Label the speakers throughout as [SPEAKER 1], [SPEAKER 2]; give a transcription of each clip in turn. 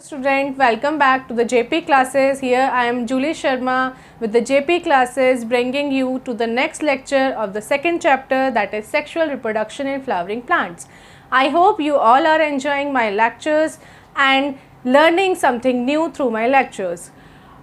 [SPEAKER 1] Student, welcome back to the JP classes. Here I am Julie Sharma with the JP classes, bringing you to the next lecture of the second chapter, that is sexual reproduction in flowering plants. I hope you all are enjoying my lectures and learning something new through my lectures.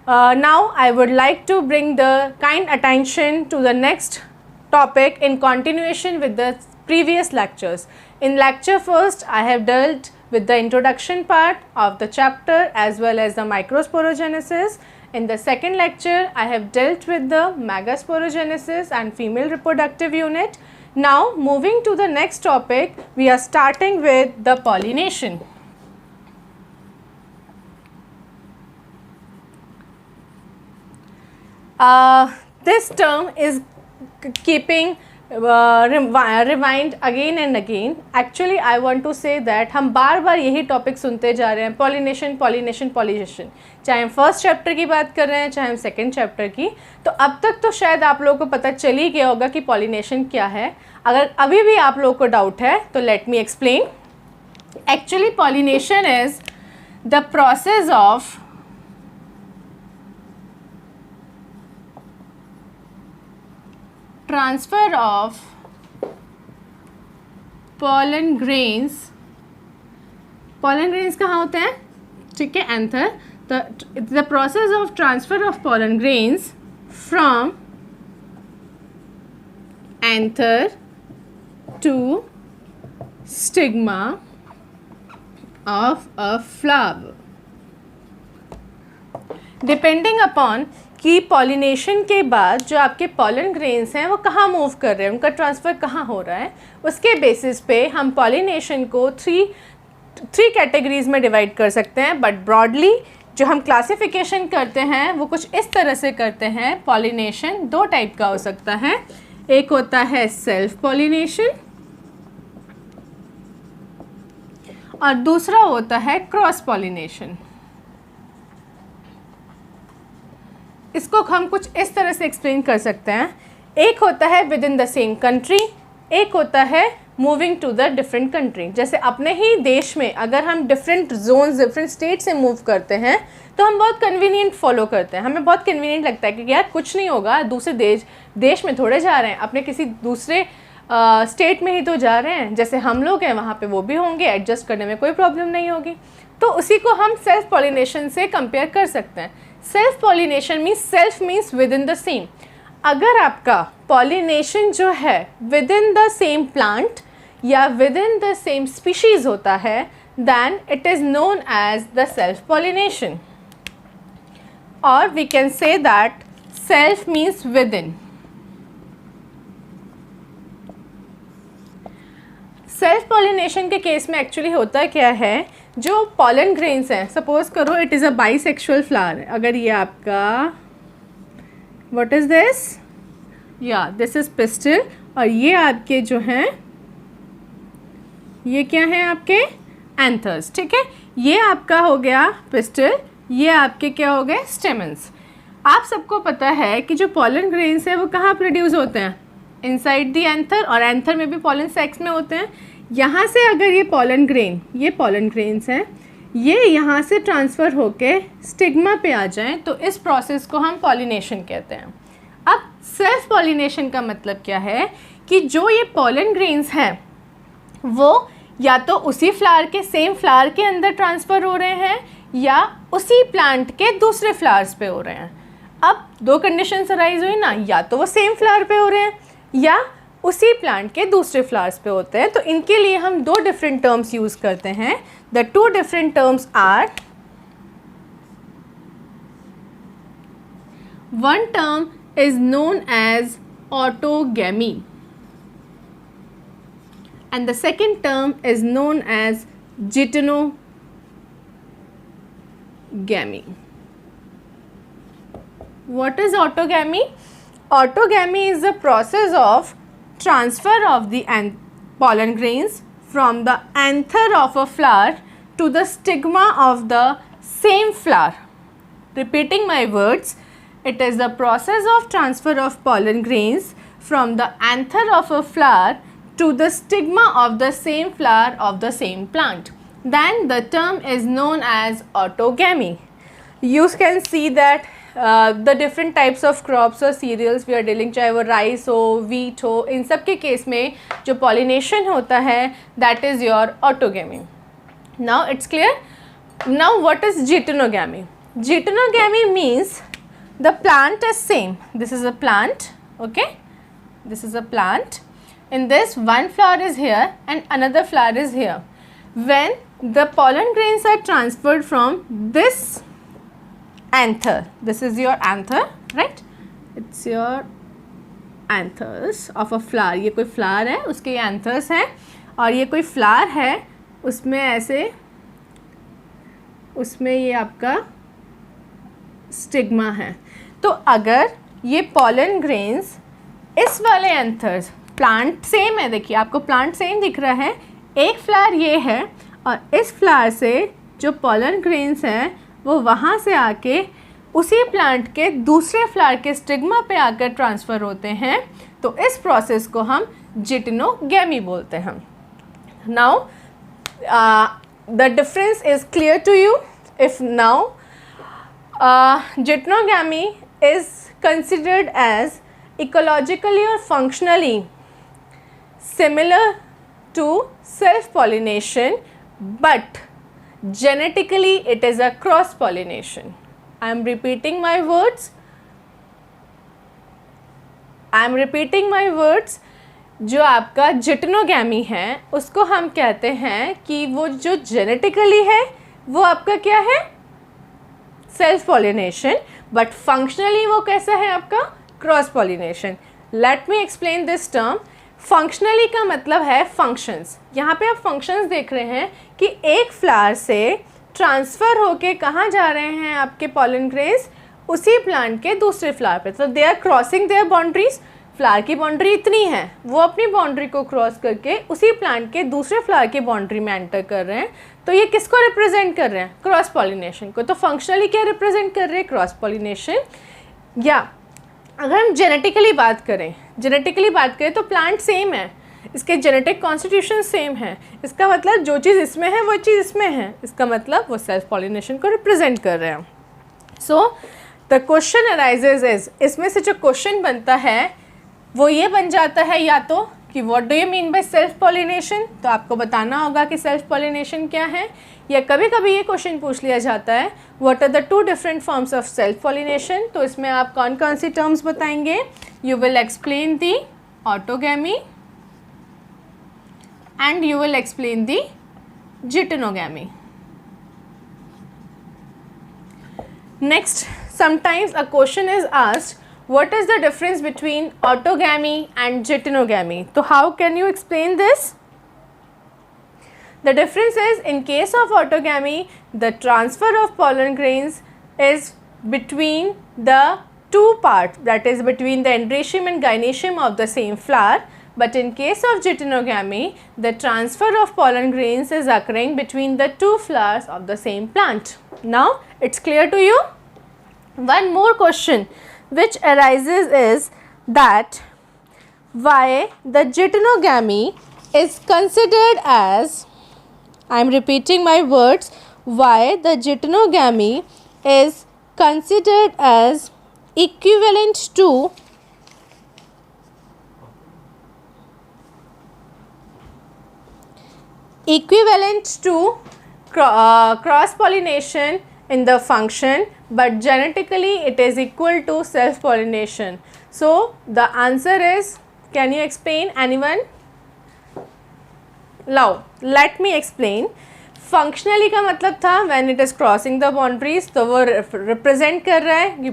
[SPEAKER 1] Now I would like to bring the kind attention to the next topic in continuation with the previous lectures. In lecture first, I have dealt with the introduction part of the chapter as well as the microsporogenesis. In the second lecture, I have dealt with the megasporogenesis and female reproductive unit. Now moving to the next topic, we are starting with the pollination. This term is keeping rewind again and again. Actually I want to say that हम बार बार यही topic सुनते जा रहे हैं, pollination pollination pollination, चाहे हम first chapter की बात कर रहे हैं चाहे हम सेकंड चैप्टर की. तो अब तक तो शायद आप लोगों को पता चल ही गया होगा कि पॉलिनेशन क्या है. अगर अभी भी आप लोगों को डाउट है तो let me explain. Actually pollination is the process of transfer of pollen grains. pollen grains कहाँ होते हैं? ठीक है, anther. The process of transfer of pollen grains from anther to stigma of a flower. Depending upon कि pollination के बाद जो आपके पॉलन ग्रेन्स हैं वो कहाँ मूव कर रहे हैं, उनका ट्रांसफ़र कहाँ हो रहा है, उसके बेसिस पे हम पॉलिनेशन को थ्री कैटेगरीज में डिवाइड कर सकते हैं. बट ब्रॉडली जो हम क्लासिफिकेशन करते हैं वो कुछ इस तरह से करते हैं. पॉलिनेशन दो टाइप का हो सकता है. एक होता है सेल्फ पॉलिनेशन और दूसरा होता है क्रॉस पॉलिनेशन. इसको हम कुछ इस तरह से एक्सप्लेन कर सकते हैं. एक होता है within the same country, एक होता है moving to the different country. जैसे अपने ही देश में अगर हम डिफरेंट जोन्स डिफरेंट स्टेट से मूव करते हैं तो हम बहुत कन्वीनियंट फॉलो करते हैं. हमें बहुत कन्वीनियंट लगता है कि यार कुछ नहीं होगा, दूसरे देश में थोड़े जा रहे हैं, अपने किसी दूसरे स्टेट में ही तो जा रहे हैं, जैसे हम लोग हैं वहाँ पे वो भी होंगे, एडजस्ट करने में कोई प्रॉब्लम नहीं होगी. तो उसी को हम सेल्फ पॉलिनेशन से कंपेयर कर सकते हैं. Self pollination means self means within the same. अगर आपका पॉलिनेशन जो है within the same plant या within the same species होता है then it is known as the self pollination. और we can say that self means within. Self pollination के case में एक्चुअली होता क्या है, जो पॉलन ग्रेन्स हैं, सपोज करो it is a bisexual flower. अगर ये आपका व्हाट इज़ दिस, या दिस इज़ पिस्टिल और ये आपके जो हैं ये क्या हैं आपके एंथर्स. ठीक है, ये आपका हो गया पिस्टिल, ये आपके क्या हो गए स्टेमन्स. आप सबको पता है कि जो पॉलन ग्रेन्स हैं वो कहाँ प्रोड्यूस होते हैं, इनसाइड दी एंथर, और एंथर में भी पॉलन सेक्स में होते हैं. यहाँ से अगर ये पॉलन ग्रेन्स हैं, ये यहाँ से ट्रांसफ़र होके स्टिग्मा पे आ जाएं तो इस प्रोसेस को हम पॉलिनेशन कहते हैं. अब सेल्फ पॉलिनेशन का मतलब क्या है कि जो ये पॉलन ग्रेन्स हैं वो या तो उसी फ्लावर के सेम फ्लावर के अंदर ट्रांसफ़र हो रहे हैं या उसी प्लांट के दूसरे फ्लावर्स पे हो रहे हैं. अब दो कंडीशंस अराइज हुई ना, या तो वो सेम फ्लावर पे हो रहे हैं या उसी प्लांट के दूसरे फ्लावर्स पे होते हैं. तो इनके लिए हम दो डिफरेंट टर्म्स यूज़ करते हैं. The two different terms are, one term is known as autogamy and the second term is known as geitonogamy. What is autogamy? Autogamy is the process of transfer of the pollen grains from the anther of a flower to the stigma of the same flower. Repeating my words, it is the process of transfer of pollen grains from the anther of a flower to the stigma of the same flower of the same plant. then the term is known as autogamy. You can see that the different types of crops or cereals we are dealing, चाहे वो rice हो, wheat हो, इन सब के case में जो pollination होता है that is your autogamy. Now it's clear. Now what is geitonogamy? Geitonogamy means the plant is same. This is a plant, okay? This is a plant. In this, one flower is here and another flower is here. When the pollen grains are transferred from this anther, this is your anther, right? It's your anthers of a flower. ये कोई flower है, उसके ये anthers हैं, और ये कोई flower है, उसमें ऐसे, उसमें ये आपका स्टिग्मा है. तो अगर ये pollen grains इस वाले एंथर्स, प्लांट सेम है, देखिए आपको प्लांट सेम दिख रहा है, एक फ्लावर ये है और इस फ्लावर से जो पॉलन ग्रेन्स हैं वो वहाँ से आके उसी प्लांट के दूसरे फ्लावर के स्टिग्मा पे आकर ट्रांसफ़र होते हैं, तो इस प्रोसेस को हम जिटेनोगैमी बोलते हैं. Now the difference is clear to you. If now geitonogamy is considered as ecologically or functionally similar to self-pollination, but genetically it is a cross-pollination. I am repeating my words. जो आपका जिटेनोगैमी है उसको हम कहते हैं कि वो जो जेनेटिकली है वो आपका क्या है, सेल्फ पॉलिनेशन, बट फंक्शनली वो कैसा है आपका, cross pollination. Let me explain this term. Functionally का मतलब है फंक्शंस. यहाँ पे आप फंक्शंस देख रहे हैं कि एक फ्लावर से ट्रांसफ़र होके कहाँ जा रहे हैं आपके पॉलन ग्रेन्स, उसी प्लांट के दूसरे फ्लावर पे. तो they are crossing their boundaries. Flower की बाउंड्री इतनी है, वो अपनी बाउंड्री को क्रॉस करके उसी प्लांट के दूसरे फ्लावर की बाउंड्री में एंटर कर रहे हैं. तो ये किसको रिप्रेजेंट कर रहे हैं, क्रॉस पॉलिनेशन को. तो फंक्शनली क्या रिप्रेजेंट कर रहे हैं, क्रॉस पॉलिनेशन. या अगर हम जेनेटिकली बात करें तो प्लांट सेम है, इसके जेनेटिक कॉन्स्टिट्यूशन सेम है. इसका मतलब जो चीज़ इसमें है वो चीज़ इसमें है, इसका मतलब वो सेल्फ पॉलिनेशन को रिप्रेजेंट कर रहे हैं. So the question arises is, इसमें से जो क्वेश्चन बनता है वो ये बन जाता है या तो कि what do you mean by self pollination, तो आपको बताना होगा कि सेल्फ पॉलिनेशन क्या है. या कभी कभी ये क्वेश्चन पूछ लिया जाता है what are the two different forms of self pollination. तो इसमें आप कौन कौन सी टर्म्स बताएंगे. You will explain the autogamy and you will explain the geitonogamy. Next, sometimes a question is asked what is the difference between autogamy and jitinogamy. So how can you explain this? The difference is, in case of autogamy, the transfer of pollen grains is between the two parts, that is between the androecium and gynoecium of the same flower. But in case of jitinogamy, the transfer of pollen grains is occurring between the two flowers of the same plant. Now it's clear to you? One more question which arises is that why the jitinogamy is considered as, I am repeating my words, why the jitinogamy is considered as equivalent to cross pollination in the function, but genetically it is equal to self pollination. So the answer is, can you explain, anyone? Now let me explain. Functionally का मतलब था when it is crossing the boundaries, तो वो represent कर रहा है कि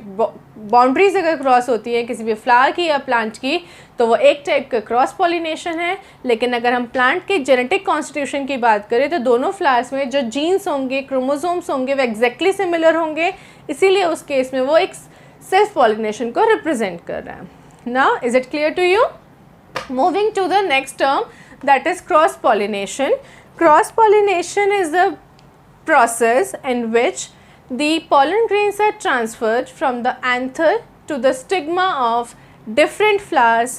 [SPEAKER 1] boundaries अगर क्रॉस होती है किसी भी फ्लावर की या प्लांट की तो वो एक टाइप का क्रॉस पॉलिनेशन है. लेकिन अगर हम प्लांट के जेनेटिक कॉन्स्टिट्यूशन की बात करें तो दोनों फ्लावर्स में जो जीन्स होंगे, क्रोमोसोम्स होंगे, वो एग्जैक्टली सिमिलर होंगे, इसीलिए उस केस में वो एक सेल्फ पॉलिनेशन को रिप्रेजेंट कर रहा है. Now is it clear to you? Moving to the next term, that is cross pollination. Cross pollination is the process in which the pollen grains are transferred from the anther to the stigma of different flowers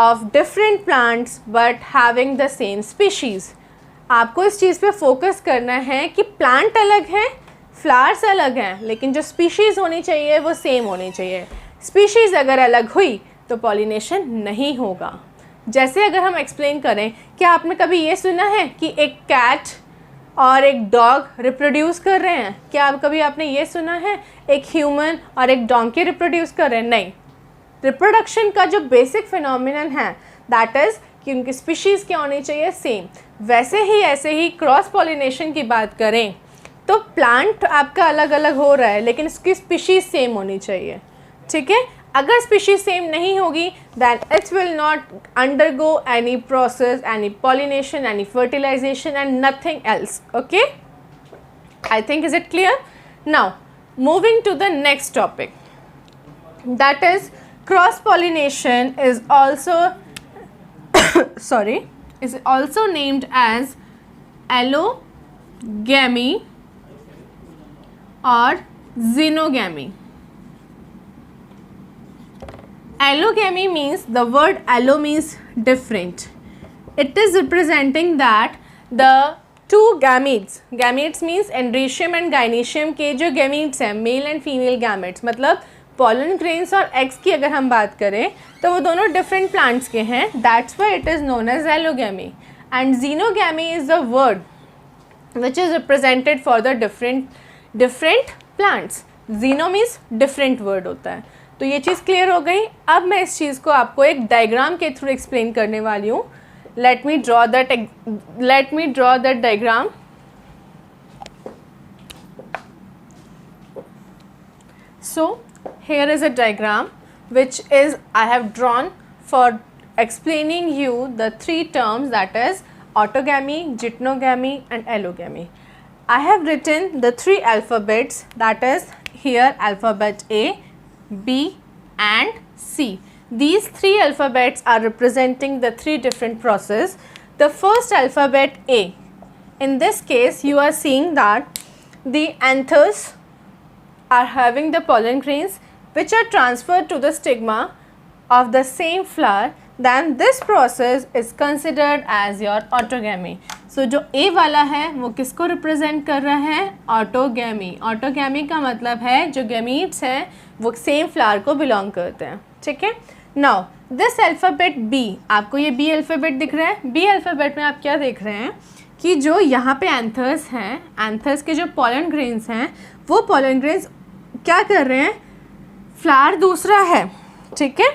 [SPEAKER 1] of different plants but having the same species. आपको इस चीज़ पे focus करना है कि plant अलग है, flowers अलग हैं, लेकिन जो स्पीशीज़ होनी चाहिए वो सेम होनी चाहिए। स्पीशीज़ अगर अलग हुई तो पॉलिनेशन नहीं होगा। जैसे अगर हम एक्सप्लेन करें, क्या आपने कभी ये सुना है कि एक कैट और एक डॉग रिप्रोड्यूस कर रहे हैं? क्या आपने ये सुना है एक ह्यूमन और एक डोंकी रिप्रोड्यूस कर रहे हैं? नहीं। रिप्रोडक्शन का जो बेसिक फिनोमिनन है दैट इज़ कि उनकी स्पीशीज़ क्या होनी चाहिए, सेम। वैसे ही ऐसे ही क्रॉस पॉलिनेशन की बात करें तो प्लांट आपका अलग अलग हो रहा है लेकिन इसकी स्पीशीज़ सेम होनी चाहिए, ठीक है। अगर स्पीशीज़ सेम नहीं होगी than it will not undergo any process, any pollination, any fertilization and nothing else. Okay, I think is it clear? Now moving to the next topic, that is cross pollination is also named as allogamy or xenogamy. Allogamy means, the word allo means different. It is representing that the two gametes means androecium and gynoecium के जो gametes हैं, male and female gametes, मतलब pollen grains और eggs की अगर हम बात करें तो वो दोनों different plants के हैं. That's why it is known as allogamy. And xenogamy is the word which is represented for the different plants. Xeno means different word होता है. तो ये चीज़ क्लियर हो गई. अब मैं इस चीज़ को आपको एक डायग्राम के थ्रू एक्सप्लेन करने वाली हूँ. Let me draw that diagram. So here is a diagram which is I have drawn for explaining you the three terms, that is autogamy, geitonogamy and allogamy. I have written the three alphabets, that is here alphabet A, B and C. These three alphabets are representing the three different processes. The first alphabet A, in this case you are seeing that the anthers are having the pollen grains which are transferred to the stigma of the same flower. Then this process is considered as your autogamy. So जो A वाला है वो किसको represent कर रहा है? Autogamy. Autogamy का मतलब है जो गैमीट्स हैं वो सेम फ्लावर को बिलोंग करते हैं, ठीक है. नाउ दिस अल्फ़ाबेट B, आपको ये B अल्फ़ाबेट दिख रहा है. B अल्फ़ाबेट में आप क्या देख रहे हैं कि जो यहाँ पे एंथर्स हैं, एंथर्स के जो पॉलन ग्रेन्स हैं वो पॉलन ग्रेन्स क्या कर रहे हैं? फ्लावर दूसरा है, ठीक है.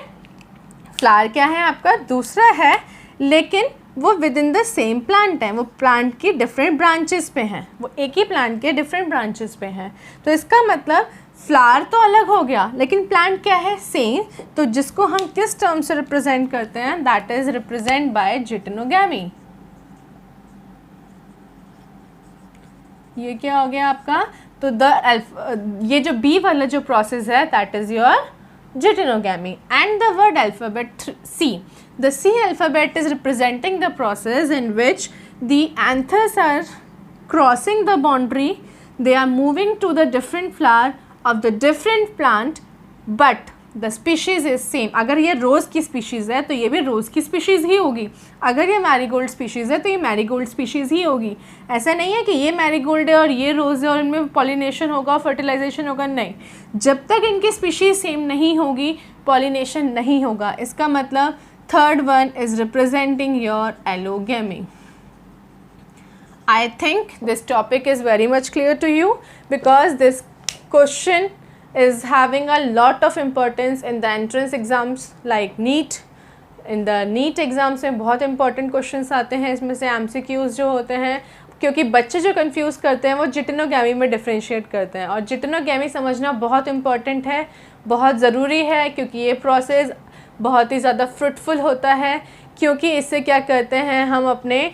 [SPEAKER 1] फ्लावर क्या है आपका? दूसरा है, लेकिन वो with in the same plant है. वो प्लांट की डिफरेंट ब्रांचेस पे हैं, वो एक ही प्लांट के डिफरेंट ब्रांचेस पे हैं. तो इसका मतलब फ्लावर तो अलग हो गया लेकिन प्लांट क्या है? सेम. तो जिसको हम किस टर्म से रिप्रेजेंट करते हैं? That is represent by geitonogamy. ये क्या हो गया आपका? तो ये जो B वाला जो प्रोसेस है that is your geitonogamy. And the word alphabet C, the C alphabet is representing the process in which the anthers are crossing the boundary, they are moving to the different flower of the different plant but the species is same. अगर ये रोज़ की species है तो ये भी रोज़ की species ही होगी. अगर ये मैरीगोल्ड स्पीशीज़ है तो ये मैरीगोल्ड स्पीशीज़ ही होगी. ऐसा नहीं है कि ये मैरीगोल्ड है और ये रोज़ है और इनमें पॉलिनेशन होगा, फर्टिलाइजेशन होगा. नहीं, जब तक इनकी स्पीशीज़ सेम नहीं होगी पॉलिनेशन नहीं होगा. इसका मतलब third one is representing your allogamy. I think this topic is very much clear to you because this question is having a lot of importance in the entrance exams like NEET. In the NEET exams में बहुत important questions आते हैं. इसमें से MCQs जो होते हैं, क्योंकि बच्चे जो कंफ्यूज करते हैं वो जिटनोगैमी में डिफ्रेंशिएट करते हैं. और जिटनोगैमी समझना बहुत इम्पॉर्टेंट है, बहुत ज़रूरी है, क्योंकि ये प्रोसेस बहुत ही ज़्यादा फ्रूटफुल होता है. क्योंकि इससे क्या करते हैं, हम अपने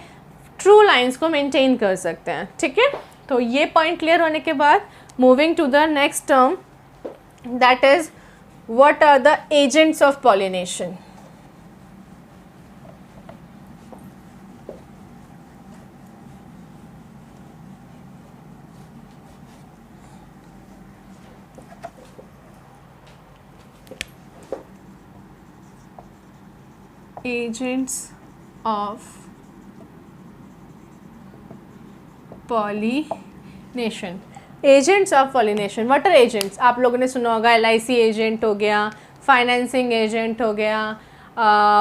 [SPEAKER 1] ट्रू लाइंस को मेंटेन कर सकते हैं, ठीक है. तो ये पॉइंट क्लियर होने के बाद moving to the next term, that is what are the agents of pollination. Agents of pollination, agents of pollination, what are agents? आप लोगों ने सुना होगा LIC एजेंट हो गया, फाइनेंसिंग एजेंट हो गया,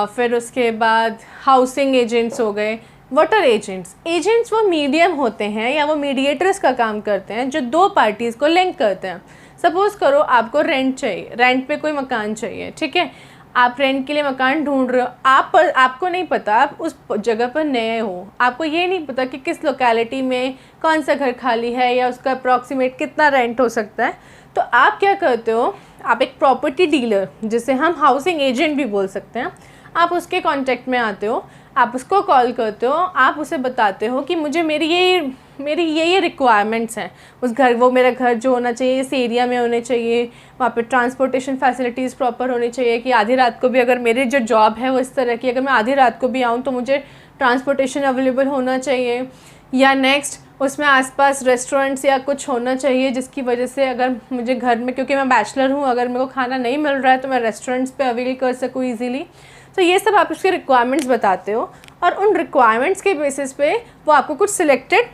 [SPEAKER 1] फिर उसके बाद हाउसिंग एजेंट्स हो गए। What are agents? एजेंट्स वो मीडियम होते हैं या वो मीडिएटर्स का काम करते हैं जो दो पार्टीज़ को लिंक करते हैं। सपोज़ करो आपको रेंट चाहिए, रेंट पे कोई मकान चाहिए, ठीक है, आप रेंट के लिए मकान ढूंढ रहे हो, आपको नहीं पता, आप उस जगह पर नए हो, आपको ये नहीं पता कि किस लोकेलिटी में कौन सा घर खाली है या उसका अप्रॉक्सीमेट कितना रेंट हो सकता है। तो आप क्या करते हो, आप एक प्रॉपर्टी डीलर, जिसे हम हाउसिंग एजेंट भी बोल सकते हैं, आप उसके कांटेक्ट में आते हो, आप उसको कॉल करते हो, आप उसे बताते हो कि मुझे मेरी ये रिक्वायरमेंट्स हैं उस घर, वो मेरा घर जो होना चाहिए इस एरिया में होने चाहिए, वहाँ पे ट्रांसपोर्टेशन फैसिलिटीज़ प्रॉपर होनी चाहिए कि आधी रात को भी, अगर मेरी जो जॉब है वो इस तरह की, अगर मैं आधी रात को भी आऊँ तो मुझे ट्रांसपोर्टेशन अवेलेबल होना चाहिए, या नेक्स्ट उसमें आसपास रेस्टोरेंट्स या कुछ होना चाहिए जिसकी वजह से अगर मुझे घर में, क्योंकि मैं बैचलर हूँ, अगर मेरे को खाना नहीं मिल रहा है तो मैं रेस्टोरेंट्स पे अवेल कर सकूँ ईज़िली। तो ये सब आप उसके रिक्वायरमेंट्स बताते हो और उन रिक्वायरमेंट्स के बेसिस पे वो आपको कुछ सिलेक्टेड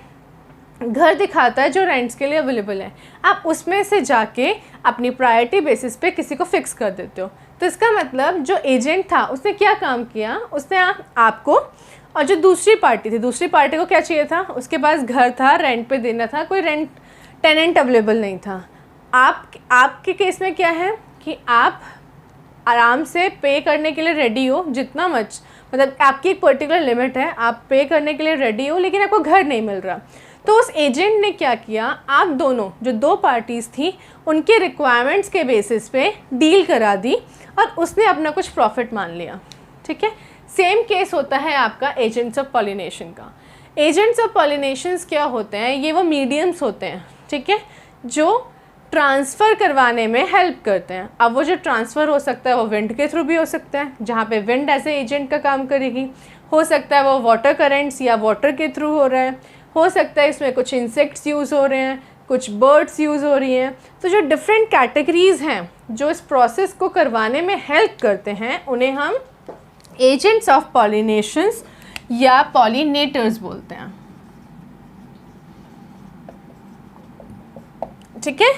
[SPEAKER 1] घर दिखाता है जो रेंट्स के लिए अवेलेबल है। आप उसमें से जाके अपनी प्रायोरिटी बेसिस पे किसी को फिक्स कर देते हो। तो इसका मतलब जो एजेंट था उसने क्या काम किया, उसने आपको, और जो दूसरी पार्टी थी, दूसरी पार्टी को क्या चाहिए था, उसके पास घर था, रेंट पे देना था, कोई टेनेंट अवेलेबल नहीं था। आपके केस में क्या है कि आप आराम से पे करने के लिए रेडी हो, जितना मच, मतलब आपकी एक पर्टिकुलर लिमिट है, आप पे करने के लिए रेडी हो, लेकिन आपको घर नहीं मिल रहा। तो उस एजेंट ने क्या किया, आप दोनों जो दो पार्टीज़ थी उनके रिक्वायरमेंट्स के बेसिस पे डील करा दी और उसने अपना कुछ प्रॉफिट मान लिया, ठीक है। सेम केस होता है आपका एजेंट्स ऑफ पॉलिनेशन का। एजेंट्स ऑफ पॉलिनेशंस क्या होते हैं, ये वो मीडियम्स होते हैं, ठीक है, जो ट्रांसफ़र करवाने में हेल्प करते हैं। अब वो जो ट्रांसफ़र हो सकता है वो विंड के थ्रू भी हो सकता है, जहाँ पे विंड एज ए एजेंट का काम करेगी, हो सकता है वो वाटर करेंट्स या वाटर के थ्रू हो रहा है, हो सकता है इसमें कुछ इंसेक्ट्स यूज़ हो रहे हैं, कुछ बर्ड्स यूज़ हो रही हैं। तो जो डिफरेंट कैटेगरीज़ हैं जो इस प्रोसेस को करवाने में हेल्प करते हैं उन्हें हम एजेंट्स ऑफ पॉलिनेशंस या पॉलिनेटर्स बोलते हैं, ठीक है।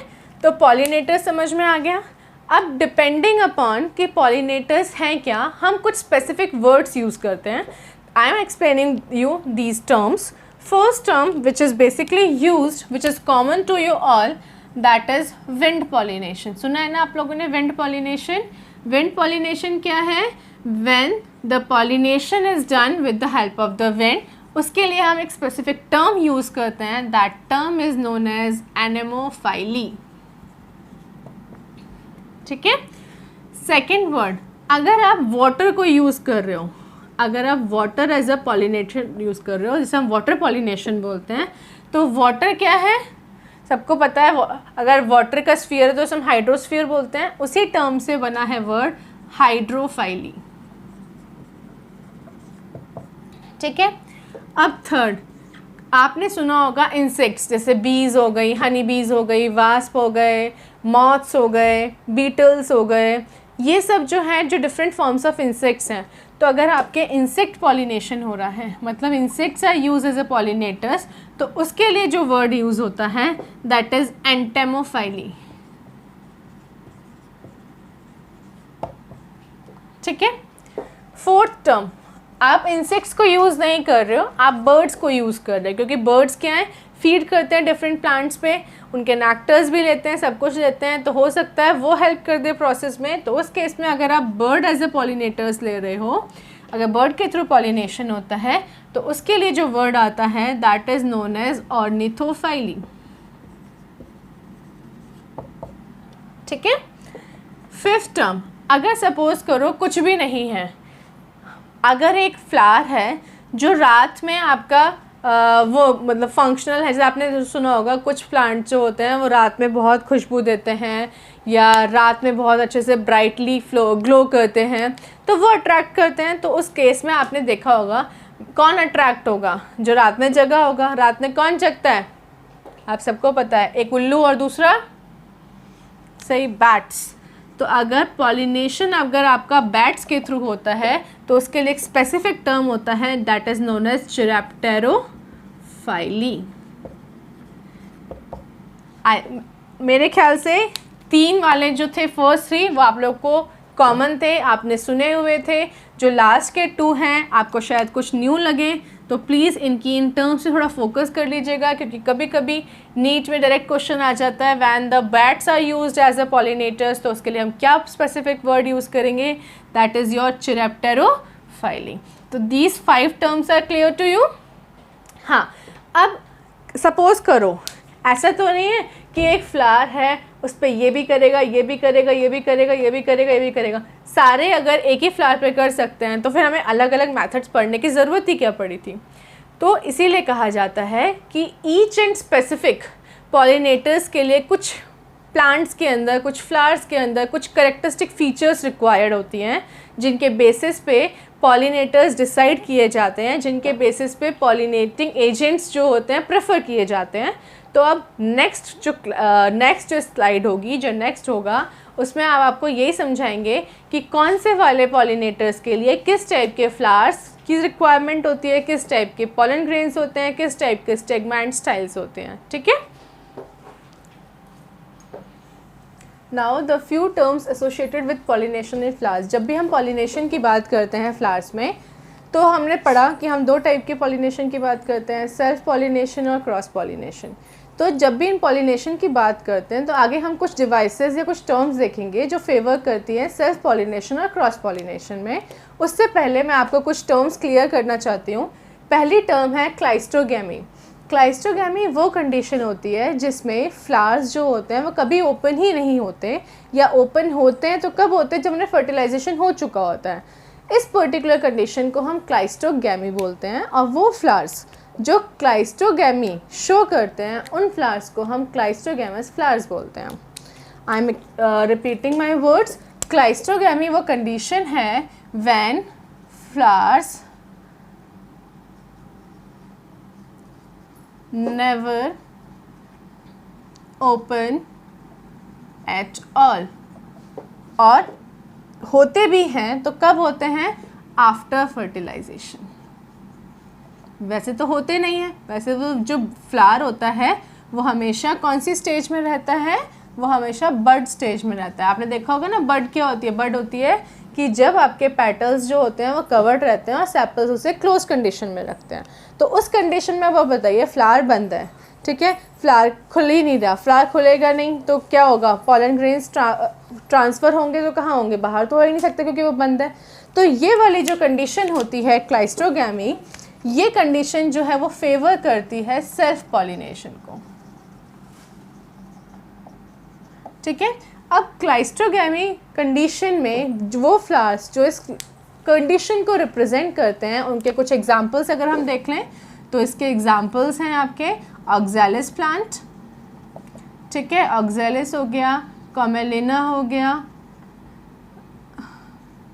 [SPEAKER 1] तो पॉलिनेटर्स समझ में आ गया। अब डिपेंडिंग अपॉन कि पॉलिनेटर्स हैं क्या, हम कुछ स्पेसिफिक वर्ड्स यूज़ करते हैं। I am explaining you these terms. First term which is basically used, which is common to you all, that is wind pollination. सुना है ना आप लोगों ने विंड पॉलिनेशन? विंड पॉलिनेशन क्या है? When the pollination is done with the help of the wind, उसके लिए हम एक स्पेसिफिक टर्म यूज़ करते हैं, that term is known as anemophily, ठीक है। सेकेंड वर्ड, अगर आप वाटर को यूज़ कर रहे हो, अगर आप water as a pollination use कर रहे हो, जिसे हम वाटर पॉलिनेशन बोलते हैं, तो वाटर क्या है सबको पता है। अगर वाटर का स्फीयर है तो उसे हम हाइड्रोस्फीयर बोलते हैं। उसी टर्म से बना है वर्ड हाइड्रोफाइली, ठीक है। अब थर्ड, आपने सुना होगा इंसेक्ट्स, जैसे बीज हो गई, हनी बीज हो गई, वास्प हो गए, मॉथ्स हो गए, बीटल्स हो गए, ये सब जो हैं जो डिफरेंट फॉर्म्स ऑफ इंसेक्ट्स हैं। तो अगर आपके इंसेक्ट पॉलिनेशन हो रहा है, मतलब insects are use as a pollinators, तो उसके लिए जो वर्ड यूज़ होता है दैट इज़ एंटेमोफाइली, ठीक है। फोर्थ टर्म, आप इंसेक्ट्स को यूज़ नहीं कर रहे हो, आप बर्ड्स को यूज़ कर रहे हो, क्योंकि बर्ड्स क्या हैं, फीड करते हैं डिफरेंट प्लांट्स पे, उनके नेक्टर्स भी लेते हैं, सब कुछ लेते हैं, तो हो सकता है वो हेल्प कर दे प्रोसेस में। तो उस केस में अगर आप बर्ड एज ए पॉलिनेटर्स ले रहे हो, अगर बर्ड के थ्रू पॉलिनेशन होता है, तो उसके लिए जो वर्ड आता है दैट इज़ नोन एज ऑर्निथोफाइली, ठीक है। फिफ्थ टर्म, अगर सपोज करो कुछ भी नहीं है, अगर एक फ्लावर है जो रात में आपका वो मतलब फंक्शनल है, जैसे आपने सुना होगा कुछ प्लांट जो होते हैं वो रात में बहुत खुशबू देते हैं या रात में बहुत अच्छे से ब्राइटली ग्लो करते हैं, तो वो अट्रैक्ट करते हैं। तो उस केस में आपने देखा होगा कौन अट्रैक्ट होगा, जो रात में जगा होगा। रात में कौन जगता है, आप सबको पता है, एक उल्लू और दूसरा सही बैट्स। तो अगर पॉलिनेशन अगर आपका बैट्स के थ्रू होता है तो उसके लिए एक स्पेसिफिक टर्म होता है दैट इज़ नोन एज चिरैप्टेरोफाइली, मेरे ख्याल से 3 वाले जो थे फर्स्ट 3 वो आप लोग को कॉमन थे, आपने सुने हुए थे। जो लास्ट के 2 हैं आपको शायद कुछ न्यू लगे, तो प्लीज़ इनकी इन टर्म्स से थोड़ा फोकस कर लीजिएगा, क्योंकि कभी कभी नीट में डायरेक्ट क्वेश्चन आ जाता है when the bats are used as a pollinators, तो उसके लिए हम क्या स्पेसिफिक वर्ड यूज़ करेंगे, दैट इज़ योर चिरैप्टेरोफाइली। तो these 5 terms are clear to you. हाँ, अब सपोज करो ऐसा तो नहीं है कि एक फ्लावर है उस पर ये भी करेगा, ये भी करेगा, ये भी करेगा, ये भी करेगा, ये भी करेगा, सारे अगर एक ही फ्लावर पे कर सकते हैं तो फिर हमें अलग अलग मेथड्स पढ़ने की ज़रूरत ही क्या पड़ी थी। तो इसीलिए कहा जाता है कि ईच एंड स्पेसिफिक पॉलिनेटर्स के लिए कुछ प्लांट्स के अंदर, कुछ फ्लावर्स के अंदर कुछ करेक्टरिस्टिक फीचर्स रिक्वायर्ड होती हैं, जिनके बेसिस पे पॉलिनेटर्स डिसाइड किए जाते हैं, जिनके बेसिस पे पॉलिनेटिंग एजेंट्स जो होते हैं प्रेफर किए जाते हैं। तो अब नेक्स्ट जो स्लाइड होगी, जो नेक्स्ट होगा, उसमें आप आपको यही समझाएंगे कि कौन से वाले पॉलिनेटर्स के लिए किस टाइप के फ्लावर्स की रिक्वायरमेंट होती है, किस टाइप के पॉलन ग्रेन्स होते हैं, किस टाइप के स्टेगमा एंड स्टाइल्स होते हैं। ठीक है। Now the few terms associated with pollination in flowers. जब भी हम पॉलिनेशन की बात करते हैं फ्लावर्स में, तो हमने पढ़ा कि हम 2 टाइप के पॉलिनेशन की बात करते हैं, सेल्फ पॉलिनेशन और क्रॉस पॉलिनेशन। तो जब भी इन पॉलिनेशन की बात करते हैं तो आगे हम कुछ डिवाइसेस या कुछ टर्म्स देखेंगे जो फेवर करती हैं सेल्फ पॉलिनेशन और क्रॉस पॉलिनेशन में। उससे पहले मैं आपको कुछ टर्म्स क्लियर करना चाहती हूँ। पहली टर्म है क्लाइस्टोगैमी। क्लाइस्टोगैमी वो कंडीशन होती है जिसमें फ्लावर्स जो होते हैं वो कभी ओपन ही नहीं होते, या ओपन होते हैं तो कब होते हैं, जब उन्हें फर्टिलाइजेशन हो चुका होता है। इस पर्टिकुलर कंडीशन को हम क्लाइस्टोगैमी बोलते हैं, और वो फ्लावर्स जो क्लाइस्टोगैमी शो करते हैं उन फ्लावर्स को हम क्लाइस्टोगैमस फ्लावर्स बोलते हैं। I am repeating my words. Cleistogamy वो कंडीशन है when flowers never open at all, और होते भी हैं तो कब होते हैं, आफ्टर फर्टिलाइजेशन। वैसे तो होते नहीं हैं, वैसे वो जो फ्लावर होता है वो हमेशा कौन सी स्टेज में रहता है, वो हमेशा बड स्टेज में रहता है। आपने देखा होगा ना, बड क्या होती है, बड होती है कि जब आपके पेटल्स जो होते हैं वो कवर्ड रहते हैं और सेपल्स उसे क्लोज कंडीशन में रखते हैं। तो उस कंडीशन में वो बताइए फ्लावर बंद है, ठीक है, फ्लावर खुल ही नहीं रहा, फ्लावर खुलेगा नहीं तो क्या होगा, पॉलन ग्रेन्स ट्रांसफ़र होंगे तो कहाँ होंगे, बाहर तो हो ही नहीं सकते क्योंकि वो बंद है। तो ये वाली जो कंडीशन होती है क्लाइस्टोगैमी, ये कंडीशन जो है वो फेवर करती है सेल्फ पॉलिनेशन को। ठीक है। अब क्लाइस्टोगैमी कंडीशन में वो फ्लावर्स जो इस कंडीशन को रिप्रेजेंट करते हैं, उनके कुछ एग्जांपल्स अगर हम देख लें तो इसके एग्जांपल्स हैं आपके ऑक्सैलिस प्लांट, ठीक है, ऑक्सैलिस हो गया, कॉमेलिना हो गया,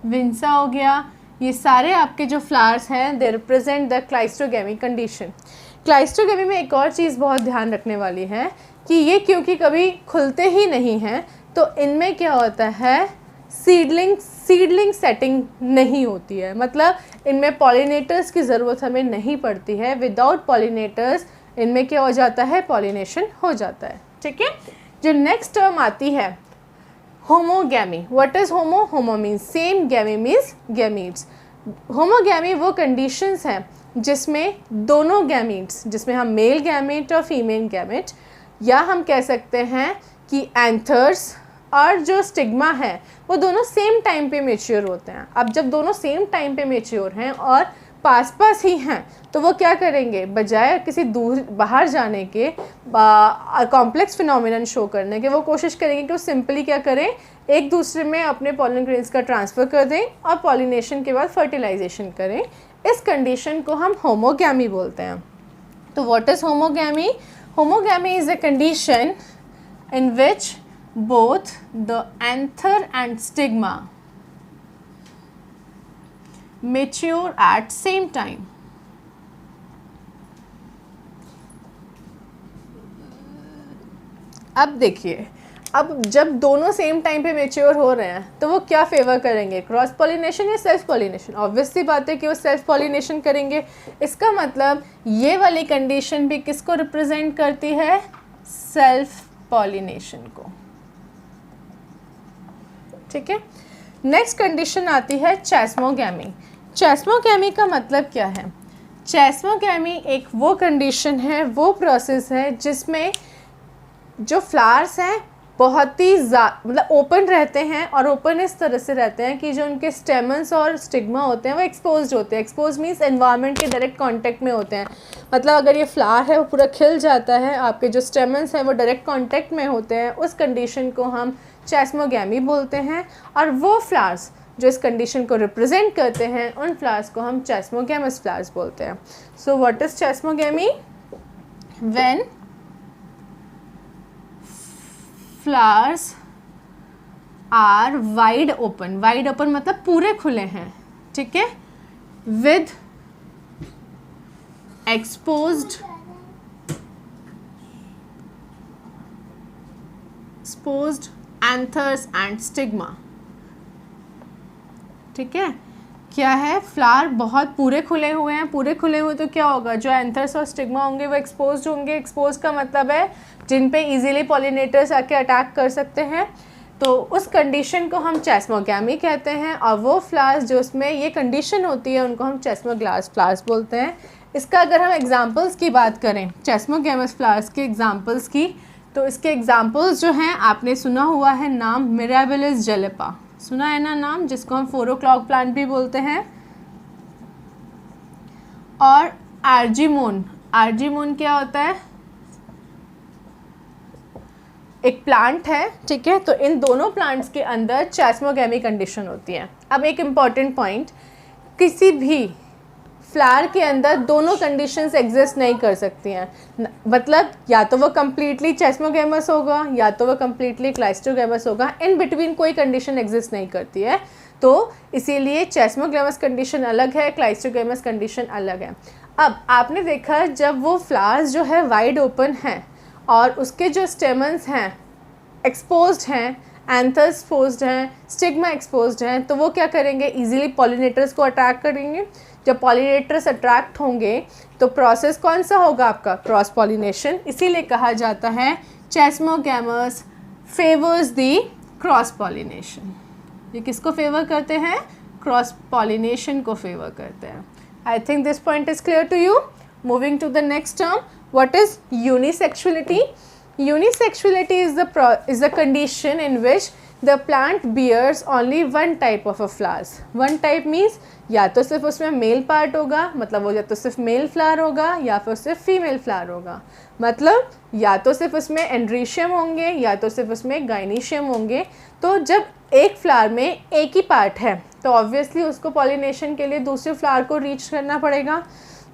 [SPEAKER 1] विंसा हो गया, ये सारे आपके जो फ्लावर्स हैं दे रिप्रेजेंट द क्लाइस्टोगैमी कंडीशन। क्लाइस्टोगैमी में एक और चीज़ बहुत ध्यान रखने वाली है कि ये क्योंकि कभी खुलते ही नहीं हैं तो इनमें क्या होता है, सीडलिंग सेटिंग नहीं होती है, मतलब इनमें पॉलिनेटर्स की ज़रूरत हमें नहीं पड़ती है। विदाउट पॉलिनेटर्स इनमें क्या हो जाता है, पॉलिनेशन हो जाता है। ठीक है। जो नेक्स्ट टर्म आती है homogamy. What is homo? Homo means same, gamy means gametes. Homogamy वो कंडीशंस हैं जिसमें दोनों गैमीट्स, जिसमें हम मेल गैमेट और फीमेल गैमेट, या हम कह सकते हैं कि एंथर्स और जो स्टिग्मा है वो दोनों सेम टाइम पे मैच्योर होते हैं। अब जब दोनों सेम टाइम पे मैच्योर हैं और पास पास ही हैं तो वो क्या करेंगे, बजाय किसी दूर बाहर जाने के कॉम्प्लेक्स फिनोमिनन शो करने के, वो कोशिश करेंगे कि वो सिंपली क्या करें, एक दूसरे में अपने पॉलन ग्रेन्स का ट्रांसफ़र कर दें और पॉलिनेशन के बाद फर्टिलाइजेशन करें। इस कंडीशन को हम होमोगैमी बोलते हैं। तो what is homogamy? Homogamy is a condition in which both the anther and stigma mature at same time. अब देखिए, अब जब दोनों सेम टाइम पे मेच्योर हो रहे हैं तो वो क्या फेवर करेंगे, क्रॉस पॉलिनेशन या सेल्फ पॉलिनेशन? ऑब्वियस सी बात है कि वो सेल्फ पॉलिनेशन करेंगे। इसका मतलब ये वाली कंडीशन भी किसको रिप्रेजेंट करती है, सेल्फ पॉलिनेशन को। ठीक है, नेक्स्ट कंडीशन आती है चेस्मोगैमी। चेस्मोगैमी का मतलब क्या है? चेस्मोगैमी एक वो कंडीशन है, वो प्रोसेस है जिसमें जो फ्लावर्स हैं बहुत ही मतलब ओपन रहते हैं, और ओपन इस तरह से रहते हैं कि जो उनके स्टेमन्स और स्टिग्मा होते हैं वो एक्सपोज्ड होते हैं। एक्सपोज मीन्स एनवायरनमेंट के डायरेक्ट कांटेक्ट में होते हैं। मतलब अगर ये फ्लावर है वो पूरा खिल जाता है, आपके जो स्टेमन्स हैं वो डायरेक्ट कांटेक्ट में होते हैं, उस कंडीशन को हम चेस्मोगैमी बोलते हैं। और वो फ्लावर्स जो इस कंडीशन को रिप्रेजेंट करते हैं, उन फ्लावर्स को हम चेस्मोगैमस फ्लावर्स बोलते हैं। So what is chasmogamy? When flowers are wide open, wide open मतलब पूरे खुले हैं, ठीक है, with exposed anthers and stigma. ठीक है, क्या है, फ्लावर बहुत पूरे खुले हुए हैं। पूरे खुले हुए तो क्या होगा, जो एंथर्स और स्टिग्मा होंगे वो एक्सपोज्ड होंगे। एक्सपोज का मतलब है जिन पे इजीली पॉलिनेटर्स आके अटैक कर सकते हैं, तो उस कंडीशन को हम चेस्मोगैमी कहते हैं। और वो फ्लावर्स जो उसमें ये कंडीशन होती है उनको हम चेस्मोग्लास फ्लावर्स बोलते हैं। इसका अगर हम एग्जांपल्स की बात करें, चेस्मोगैमस फ्लावर्स के एग्जांपल्स की, तो इसके एग्जांपल्स जो हैं, आपने सुना हुआ है नाम मिराबिलिस जलेपा, सुना है ना नाम, जिसको हम 4 o'clock प्लांट भी बोलते हैं। और आर्जीमोन, आर्जीमोन क्या होता है, एक प्लांट है, ठीक है। तो इन दोनों प्लांट्स के अंदर चेस्मोगैमी कंडीशन होती है। अब एक इम्पॉर्टेंट पॉइंट, किसी भी फ्लावर के अंदर दोनों कंडीशंस एग्जिस्ट नहीं कर सकती हैं। मतलब या तो वो कम्प्लीटली चेस्मोगैमस होगा या तो वो कम्प्लीटली क्लाइस्टोगैमस होगा, इन बिटवीन कोई कंडीशन एग्जिस्ट नहीं करती है। तो इसीलिए चेस्मोगैमस कंडीशन अलग है, क्लाइस्टोगैमस कंडीशन अलग है। अब आपने देखा जब वो फ्लावर्स जो है वाइड ओपन हैं और उसके जो स्टेमन्स हैं एक्सपोज्ड हैं, एंथर्स एक्सपोज्ड हैं, स्टिग्मा एक्सपोज्ड हैं, तो वो क्या करेंगे, इजीली पॉलिनेटर्स को अट्रैक्ट करेंगे। जब पॉलिनेटर्स अट्रैक्ट होंगे तो प्रोसेस कौन सा होगा आपका, क्रॉस पॉलिनेशन। इसीलिए कहा जाता है चेस्मोगैमस फेवर्स द क्रॉस पॉलिनेशन। ये किसको फेवर करते हैं, क्रॉस पॉलिनेशन को फेवर करते हैं। I think this point is clear to you. Moving to the next term, what is unisexuality? Unisexuality is the condition in which the plant bears only one type of a flowers. One type means या तो सिर्फ उसमें male part होगा, मतलब वो या तो सिर्फ मेल फ्लावर होगा या फिर सिर्फ फीमेल फ्लावर होगा। मतलब या तो सिर्फ उसमें एंड्रीशियम होंगे या तो सिर्फ उसमें गाइनीशियम होंगे। तो जब एक फ्लावर में एक ही पार्ट है तो ऑब्वियसली उसको पॉलिनेशन के लिए दूसरे फ्लावर को रीच करना पड़ेगा।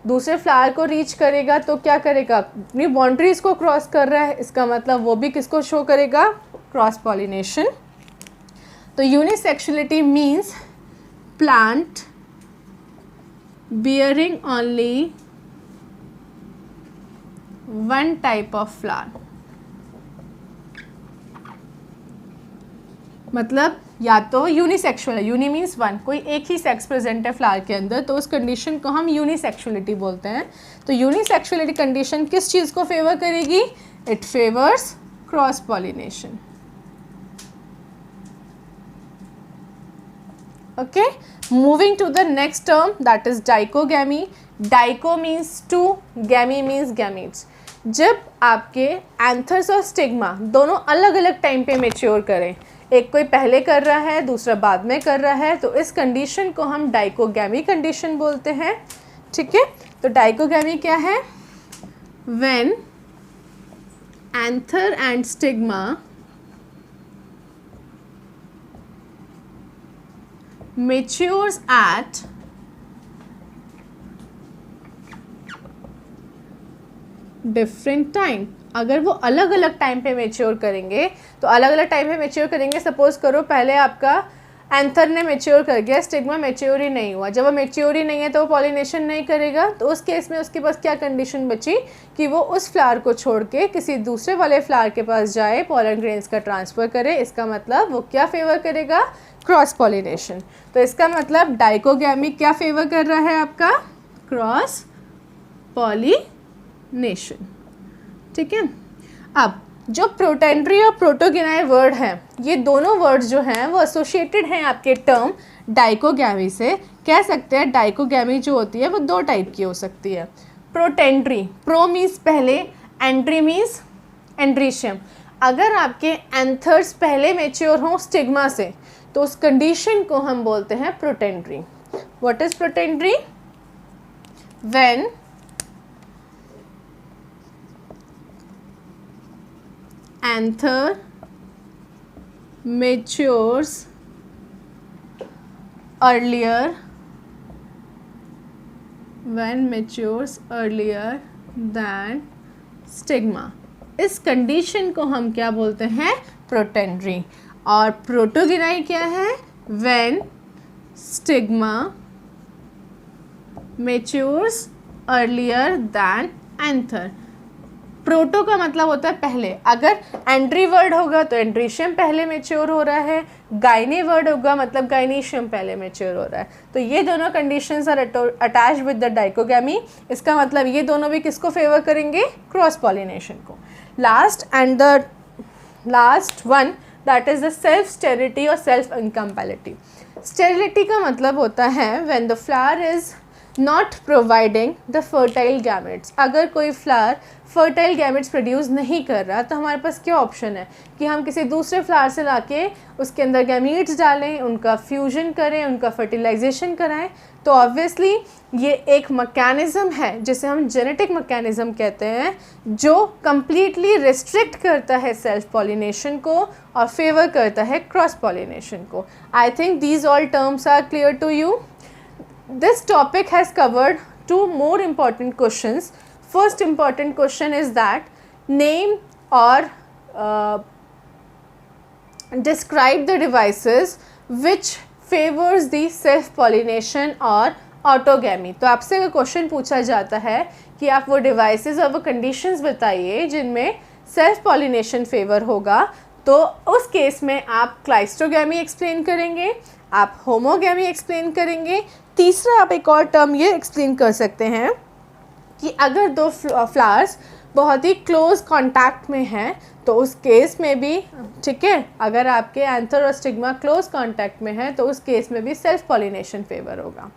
[SPEAKER 1] दूसरे फ्लावर को रीच करेगा तो क्या करेगा, अपनी बाउंड्रीज को क्रॉस कर रहा है, इसका मतलब वो भी किसको शो करेगा, क्रॉस पॉलिनेशन। तो unisexuality means plant bearing only one type of flower. मतलब या तो यूनिसेक्सुअल है, यूनि मीन्स वन, कोई एक ही सेक्स प्रेजेंट है फ्लावर के अंदर, तो उस कंडीशन को हम यूनिसेक्सुअलिटी बोलते हैं। तो यूनिसेक्सुअलिटी कंडीशन किस चीज़ को फेवर करेगी, it favours cross pollination. Okay, moving to the next term that is dichogamy. Dicho means two, gamy means gametes. जब आपके एंथर्स और स्टिग्मा दोनों अलग अलग टाइम पे मेच्योर करें, एक कोई पहले कर रहा है दूसरा बाद में कर रहा है, तो इस कंडीशन को हम डाइकोगैमी कंडीशन बोलते हैं। ठीक है, तो डाइकोगैमी क्या है, when anther and stigma matures at different time। अगर वो अलग अलग टाइम पे मेच्योर करेंगे तो अलग अलग टाइम पे मेच्योर करेंगे। सपोज करो पहले आपका एंथर ने मेच्योर कर गया, स्टिग्मा मेच्योर ही नहीं हुआ। जब वो मेच्योर ही नहीं है तो वो पॉलिनेशन नहीं करेगा। तो उस केस में उसके पास क्या कंडीशन बची कि वो उस फ्लावर को छोड़ के किसी दूसरे वाले फ्लावर के पास जाए, पॉलन ग्रेन्स का ट्रांसफ़र करे। इसका मतलब वो क्या फेवर करेगा, क्रॉस पॉलिनेशन। तो इसका मतलब डाइकोगैमी क्या फेवर कर रहा है आपका, क्रॉस पॉलिनेशन। ठीक है, अब जो प्रोटेंड्री और प्रोटोगिनाई वर्ड हैं, ये दोनों वर्ड्स जो हैं वो एसोसिएटेड हैं आपके टर्म डाइकोगैमी से। कह सकते हैं डाइकोगैमी जो होती है वो दो टाइप की हो सकती है। प्रोटेंड्री, प्रो मीन्स पहले, एंट्री मीन्स एंड्रीशियम। अगर आपके एंथर्स पहले मेच्योर हों स्टिग्मा से तो उस कंडीशन को हम बोलते हैं protandry. What is protandry? When anther matures earlier, when matures earlier than stigma, इस कंडीशन को हम क्या बोलते हैं? प्रोटेंड्री। और प्रोटोगिनाई क्या है? when stigma matures earlier than anther। Proto का मतलब होता है पहले, अगर एंट्री वर्ड होगा तो एंट्रीशियम पहले मेच्योर हो रहा है, गाइनी वर्ड होगा मतलब गाइनीशियम पहले मेच्योर हो रहा है। तो ये दोनों conditions are attach with the dichogamy. इसका मतलब ये दोनों भी किसको फेवर करेंगे? क्रॉस पॉलिनेशन को। Last and the last one that is the self sterility और सेल्फ इनकम्पैटिबिलिटी। स्टेरिलिटी का मतलब होता है when the flower is not providing the fertile gametes. अगर कोई फ्लावर फर्टाइल गैमेट्स प्रोड्यूस नहीं कर रहा तो हमारे पास क्या ऑप्शन है कि हम किसी दूसरे फ्लावर से लाके उसके अंदर गैमीट्स डालें, उनका फ्यूजन करें, उनका फर्टिलाइजेशन कराएं। तो ऑब्वियसली ये एक मैकेनिज़्म है जिसे हम जेनेटिक मैकेनिज़्म कहते हैं, जो कम्प्लीटली रिस्ट्रिक्ट करता है सेल्फ पॉलिनेशन को और फेवर करता है क्रॉस पॉलिनेशन को। I think these all terms are clear to you. This topic has covered two more important questions. First important question is that name or describe the devices which favors the self pollination or autogamy। तो आपसे अगर question पूछा जाता है कि आप वो devices और वो कंडीशंस बताइए जिनमें सेल्फ पॉलिनेशन फेवर होगा, तो उस केस में आप क्लाइस्ट्रोगैमी एक्सप्लेन करेंगे, आप होमोगैमी एक्सप्लेन करेंगे। तीसरा आप एक और टर्म ये एक्सप्लेन कर सकते हैं कि अगर दो फ्लावर्स बहुत ही क्लोज कांटेक्ट में हैं तो उस केस में भी, ठीक है, अगर आपके एंथर और स्टिग्मा क्लोज कांटेक्ट में है तो उस केस में भी सेल्फ पॉलिनेशन फेवर होगा।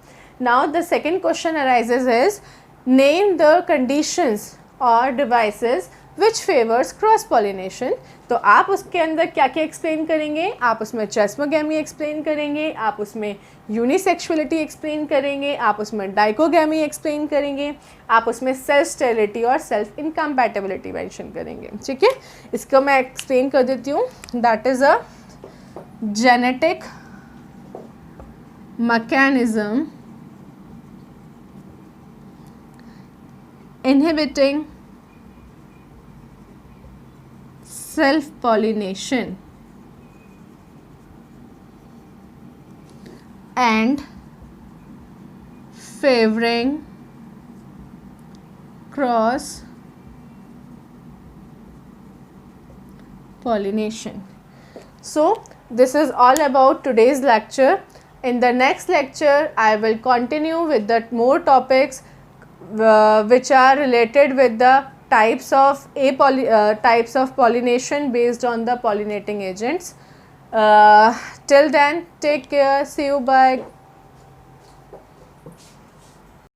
[SPEAKER 1] Now the second question arises is name the conditions और devices which favours cross pollination. तो आप उसके अंदर क्या क्या एक्सप्लेन करेंगे? आप उसमें चेस्मोगैमी एक्सप्लेन करेंगे, आप उसमें यूनिसेक्सुअलिटी एक्सप्लेन करेंगे, आप उसमें डाइकोगैमी एक्सप्लेन करेंगे, आप उसमें सेल्फ स्टेरिलिटी और सेल्फ इनकम्पैटिबिलिटी मेंशन करेंगे। ठीक है, इसको मैं एक्सप्लेन कर देती हूँ। That is a genetic mechanism inhibiting self-pollination and favoring cross pollination. So this is all about today's lecture. In the next lecture I will continue with the more topics which are related with the types of types of pollination based on the pollinating agents. Till then, take care. See you. Bye.